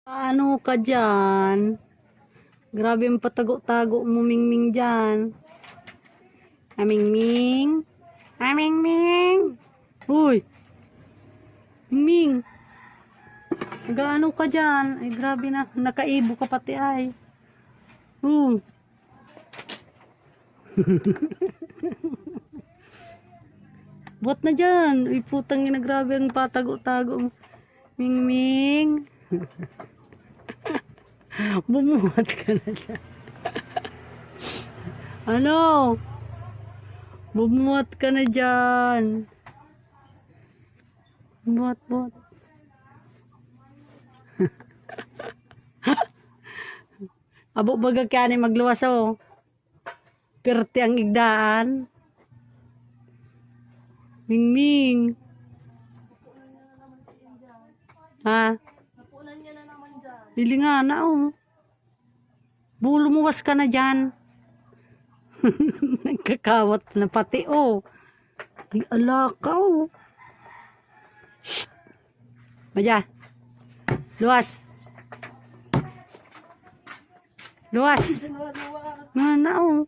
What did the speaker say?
Ano ka dyan? Grabe yung patago-tago mo, Mingming dyan. Mingming. Mingming. Uy. Mingming. Nagaano ka dyan? Ay, grabe na. Nakaibo ka pati ay. Buat na dyan. Uy, putang ina, grabe ang patago-tago mo. Mingming. Bumuhat ka na dyan. Ano? Bumuhat ka na dyan. Buhat. Abo baga kaya ni magluwas oh. Perte ang igdaan. Mingming. Ha? Napunan niya na naman dyan. Dili nga na oh. Lumuwas ka na dyan. Nagkakawat na pati oh. Ay alaka oh. Shhh. Maja. Luwas. Luwas. Nga na oh.